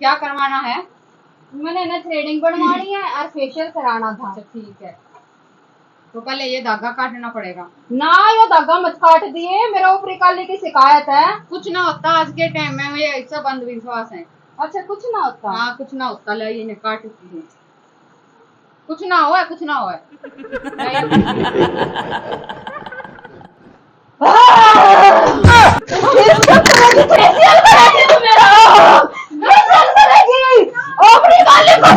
क्या करवाना है? मैंने ना थ्रेडिंग बनवानी है और फेशियल कराना था। अच्छा ठीक है, तो पहले ये धागा काटना पड़ेगा ना। ये धागा मत काट दिए, मेरा ऊपरी काली की शिकायत है। कुछ ना होता आज के टाइम में, ये सब अंधविश्वास है। अच्छा कुछ ना होता? हाँ कुछ ना होता, ले ये काट दी, कुछ ना हुआ, कुछ ना हुआ। फेशियल करेगी तू मेरा, फेशियल करेगी ऊपरी काली को